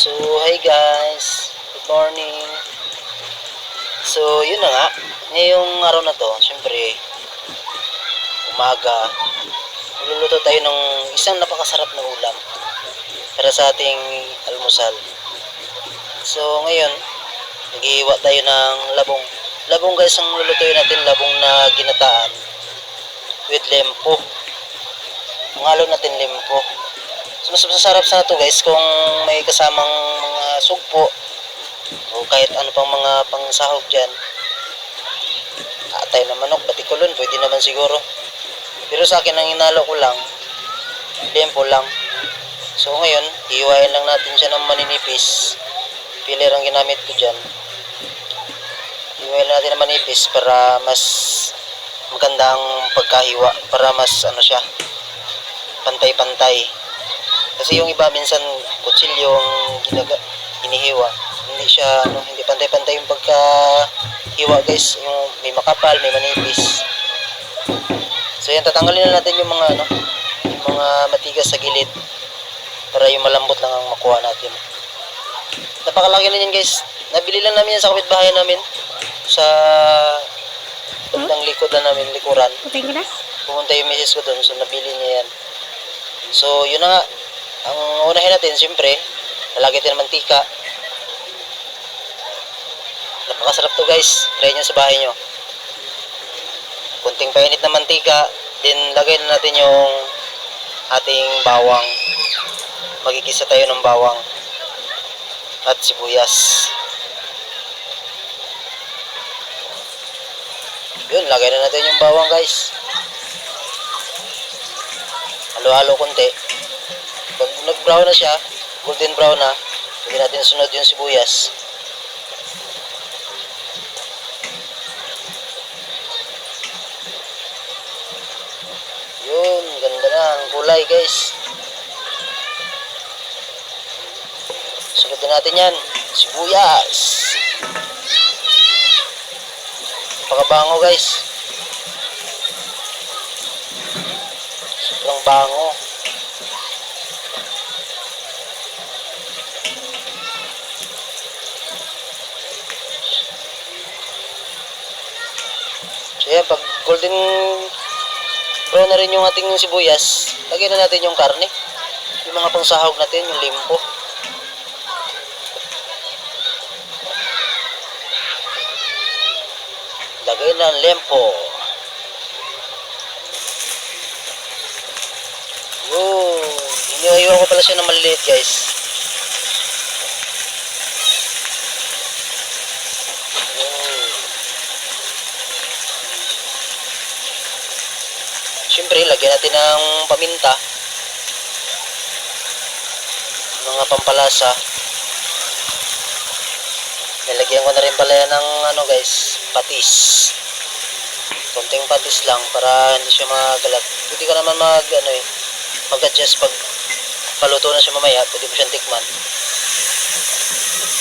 So, hi guys. Good morning. So, yun na nga. Ngayong araw na to, syempre, umaga, magluluto tayo ng isang napakasarap na ulam para sa ating almusal. So, ngayon, naghihiwa tayo ng labong. Labong guys, ang lulutuin natin, labong na ginataan with lempo. Halo natin lempo. So, mas masasarap sa ito guys kung may kasamang mga sugpo o kahit ano pang mga pangsahog dyan. Atay na manok, batikulon, pwede naman siguro. Pero sa akin, ang hinalo ko lang, lempo lang. So ngayon, hiwain lang natin siya ng maninipis. Piler ang ginamit ko dyan. Hiwain lang natin ng manipis para mas maganda ang pagkahiwa. Para mas ano siya, pantay-pantay. Kasi yung iba minsan kutsilyo ang hinihiwa. Hindi siya hindi pantay-pantay yung pagkahiwa guys. Yung may makapal, may manipis. So yan, tatanggalin na natin yung mga yung mga matigas sa gilid para yung malambot lang ang makuha natin. Napakalaki na yan guys. Nabili lang namin yan sa kapitbahay namin sa bandang likod na namin, likuran. Pumunta yung misis ko doon, so nabili niya yan. So yun na nga. Ang unahin natin, siyempre, lalagay natin ng mantika. Napakasarap to guys. Try nyo sa bahay nyo. Kunting painit na mantika, then lagay na natin yung ating bawang. Magigisa tayo ng bawang at sibuyas. Yun, lagay na natin yung bawang guys. Halo-halo konti. Pag nag-brown na siya, golden brown na, pwede natin sunod yung sibuyas. Yun, ganda na ang kulay guys. Sunod na natin yan, sibuyas. Napakabango guys. Sobrang bango. So yan, pag golden brown na rin yung ating sibuyas, lagyan na natin yung karne. Yung mga pangsahog natin, yung limpo. Lagay na ang lempo. Yun. Hinihiwa ko pala siya ng maliliit guys. Siyempre, lagyan natin ng paminta, mga pampalasa. Nilagyan ko na rin pala yan ng guys, patis. Konting patis lang para hindi siya magalat. Pwede ka naman mag-adjust pag paluto na siya mamaya, pwede mo siyang tikman.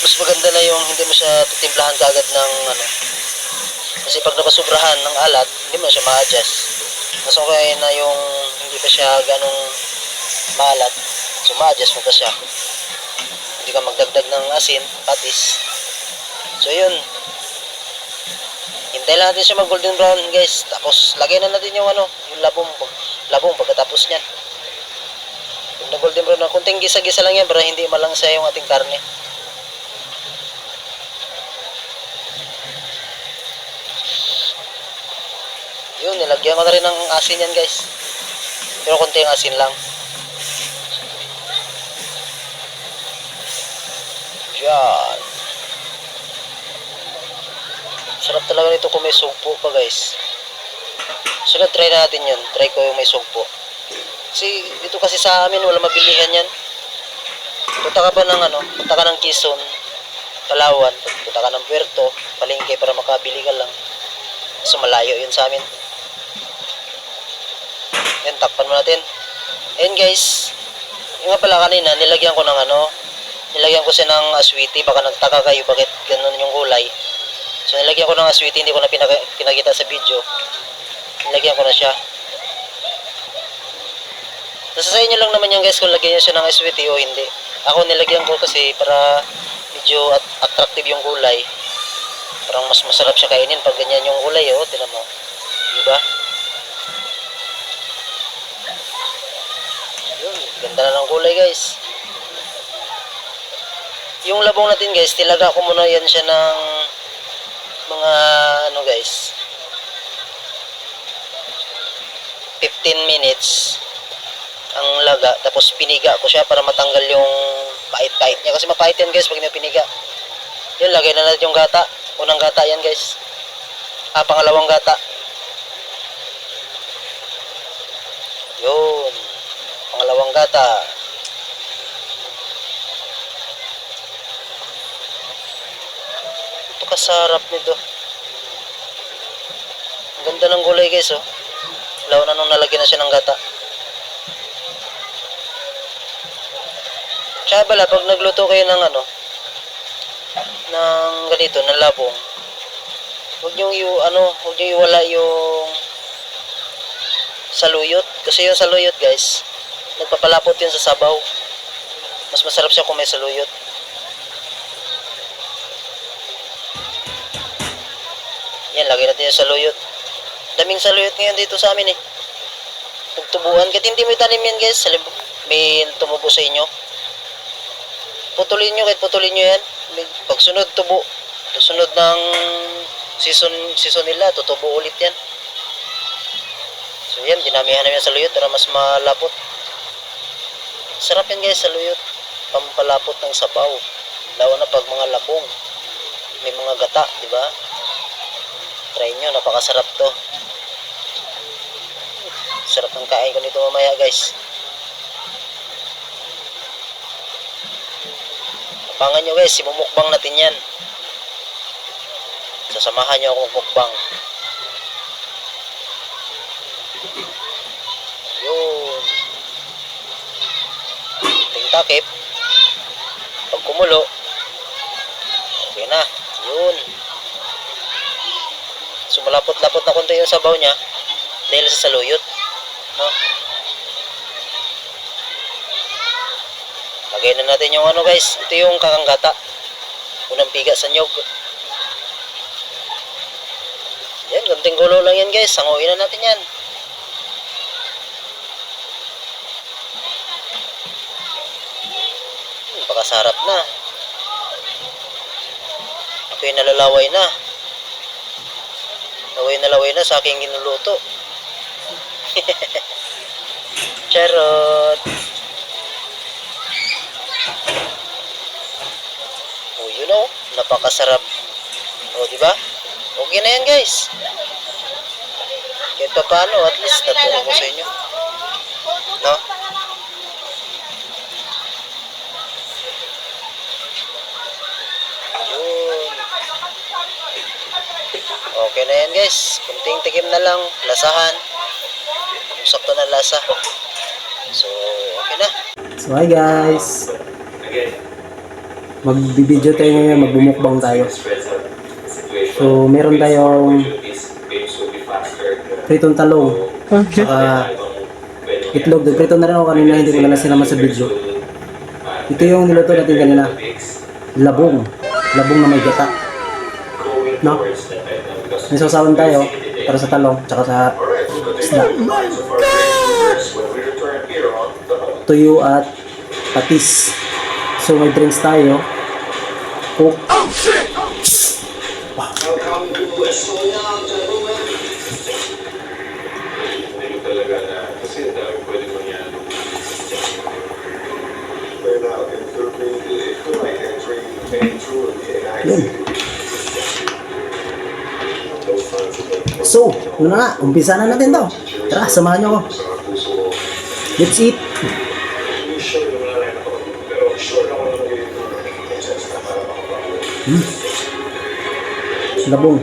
Mas maganda na yung hindi mo siya titimplahan kaagad ng kasi pag napasubrahan ng alat, hindi mo na siya ma-adjust. Mas okay na yung hindi pa siya ganong maalat, so ma-adjust mo pa siya. Hindi ka magdagdag ng asin, patis. So yun, Hintayin lang natin siya mag golden brown guys. Tapos lagyan na natin yung yung labong pagkatapos niyan. Pag na golden brown na, kunting gisa-gisa lang yan para hindi malangsa yung ating karne. Yun, nilagyan ko na rin ng asin yan guys. Pero konting asin lang. Yan. Sarap talaga nito kung may sugpo pa guys. So try natin yun. Try ko yung may sugpo. Kasi dito kasi sa amin wala mabilihan yan. Punta ka pa ng punta ka ng Quezon, Palawan, punta ka ng Puerto, Palengke para makabili ka lang. So malayo yun sa amin. Yan, takpan mo natin. Ayan guys. Yung nga pala kanina, nilagyan ko ng nilagyan ko siya ng aswiti. Baka nagtaka kayo bakit ganun yung kulay. So nilagyan ko ng aswiti, hindi ko na pinakita sa video. Nilagyan ko na siya. Nasa sa inyo lang naman yan guys kung lagyan nyo siya ng aswiti o hindi. Ako nilagyan ko kasi para medyo attractive yung kulay. Parang mas masarap siya kainin pag ganyan yung kulay. Tingnan mo. Diba? Yun, ganda na ng kulay guys. Yung labong natin guys, tilaga ko muna yan siya ng mga guys 15 minutes ang laga, tapos piniga ko siya para matanggal yung pait-pait niya kasi mapait yan guys pag piniga. Yun, lagay na natin yung gata. Unang gata yan guys. Pangalawang gata. Yun, pangalawang gata. Ito kasarap nito. Ang ganda ng gulay guys Law na nung nalagyan na siya ng gata. Tsaka pala pag nagluto kayo ng ng ganito, ng labong, huwag nyo iwala yung saluyot. Kasi yung saluyot guys, nagpapalapot yun sa sabaw. Mas masarap siya kung may saluyot. Yan, lagay natin yung saluyot. Daming saluyot ngayon dito sa amin Tugtubuan. Kahit hindi mo itanim yan guys, may tumubo sa inyo, putulin nyo, kahit putulin nyo yan. Pagsunod tubo, sunod ng season nila, tutubo ulit yan. So yan, dinamihan namin yung saluyot para mas malapot. Sarap yan guys, saluyot. Pampalapot ng sabaw. Lalo na pag mga labong, may mga gata, di ba? Try nyo, napakasarap to. Sarap ng kain ko nito mamaya guys. Abangan nyo guys, simumukbang natin yan. Sasamahan nyo akong mukbang. Yun. Takip. Pag kumulo, okay na. Yun. So malapot-lapot na konti yung sabaw niya dahil sa saluyot. Lagay na natin yung guys. Ito yung kakanggata. Unang piga sa nyog. Yan, ganting gulo lang yan guys. Sanguin na natin yan. Pakasarap na. Ako'y nalalaway na. Laway na sa aking ginuluto. Charot. Napakasarap. Di ba? Okay na yan guys. Kahit pa paano, at least natulong ko sa inyo. No? Yun. Okay na yan guys. Kunting tikim na lang. Lasahan. Sakto na lasa. So, okay na. So, hi guys. Magbibideo tayo ngayon, magbumukbang tayo. So, meron tayong pritong talong. Saka itlog. Prito na rin ako kanina, hindi ko na sinama sa video. Ito yung niluto natin kanina. Labong. Labong na may gata. No? May sausawan tayo para sa talong, tsaka sa isda. Tuyo at patis. So may drinks tayo. Coke. Yun. So, ano na nga, umpisa na natin to. Tara, samahan nyo ako. Let's eat. Labong.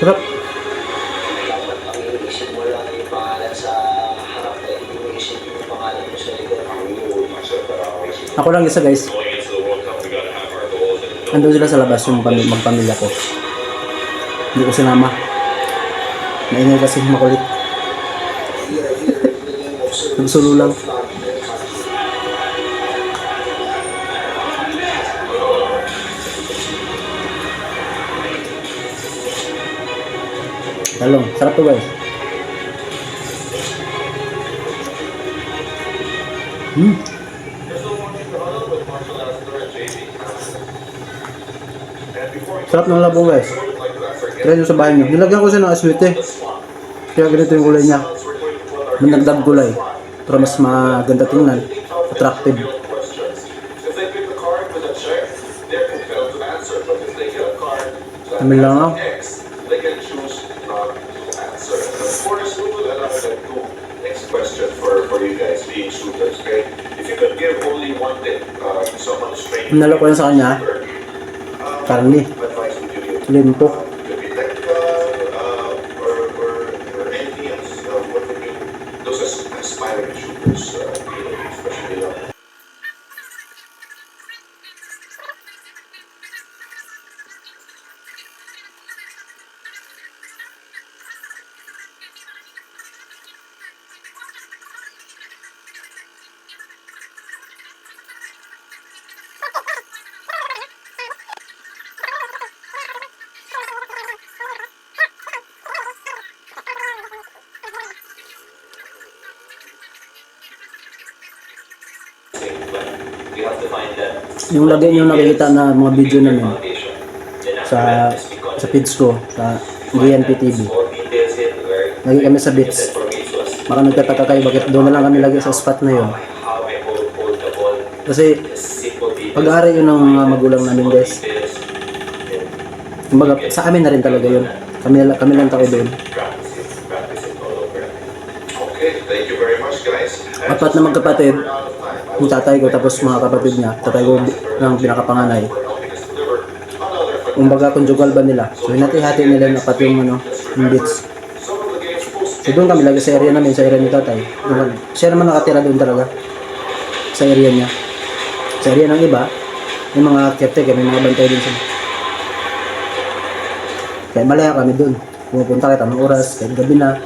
Sarap. Ako lang isa guys. Andun sila sa labas yung magpamilya ko. Hindi ko sinama. Maingay kasi makulit. Nagsulo lang. Talong. Sarap to guys. Sarap ng labong guys. Try nyo sa bahay nyo. Nilagyan ko siya ng aswite. Kaya ganito yung kulay niya. Managdag gulay. Para mas maganda tingnan. Attractive. Amin lang ako. Nalo ko yan sa kanya. Karni. Limpo. Yung lagay nyo nakikita na mga video namin sa feeds ko sa GNP TV. Lagi kami sa beach. Baka nagtataka kayo bakit doon na lang kami lagi sa spot na yun. Kasi pag-aari yun ng mga magulang namin guys. Kumbaga, sa amin na rin talaga yun. Kami lang tao doon. Apat na magkapatid. Yung tatay ko tapos mga kapatid niya. Tatay ko ng pinakapanganay. Kumbaga conjugal ba nila. So hinati-hati nila na pati yung yung beach. So doon kami lagi sa area namin, sa area ni tatay. Siya naman nakatira doon talaga. Sa area niya. Sa area ng iba, may mga caretaker, may mga bantay din sila. Kaya malaya kami doon. Pumupunta kita ng oras, kahit gabi na.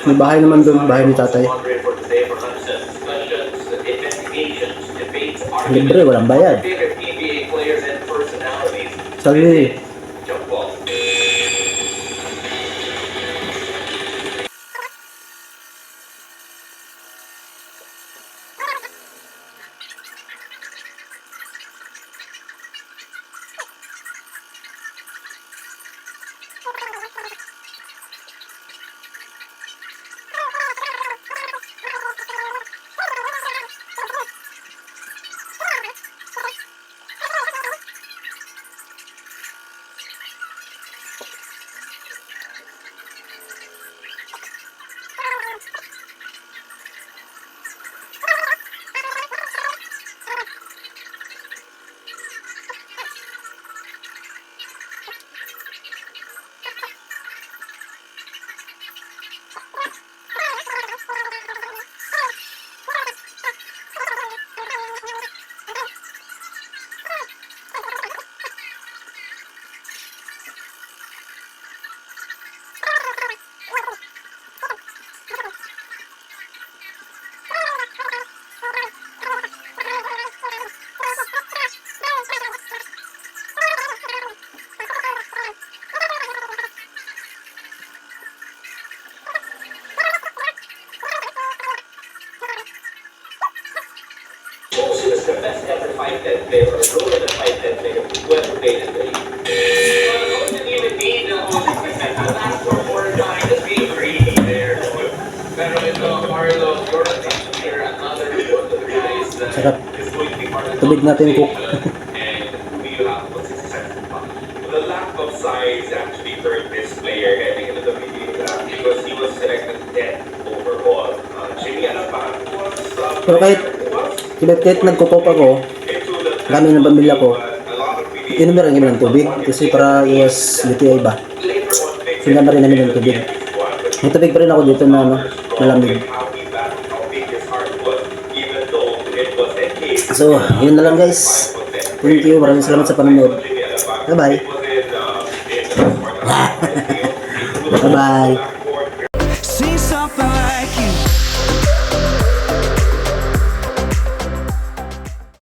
May bahay naman doon, bahay ni tatay. Libre, walang bayad. Sabi, 5'10" player or lower than 5'10" player who has played in the league. Doesn't even need the offensive to ask for more time. Just being greedy there. Pero ito, Marlo, your attention here, another one of the guys that Sarap. is going to be part of the Tubig natin, cook. and who do you have for success? The lack of size actually hurt this player heading into the PBA draft because he was selected 10th overall. Jimmy Alapan was Pero kahit nagkukop ako, into the kami ng pamilya ko, a lot of PBA inom na rin kami ng tubig kasi para iwas UTI ba. later on picked Sindan na rin namin ng tubig. squad. May tubig pa rin ako dito na ano, malamig. How he battled, how big his heart was, even though it was a case. So, yun na lang guys. Thank you. Maraming salamat sa panonood. Bye-bye. Bye-bye. See something like you.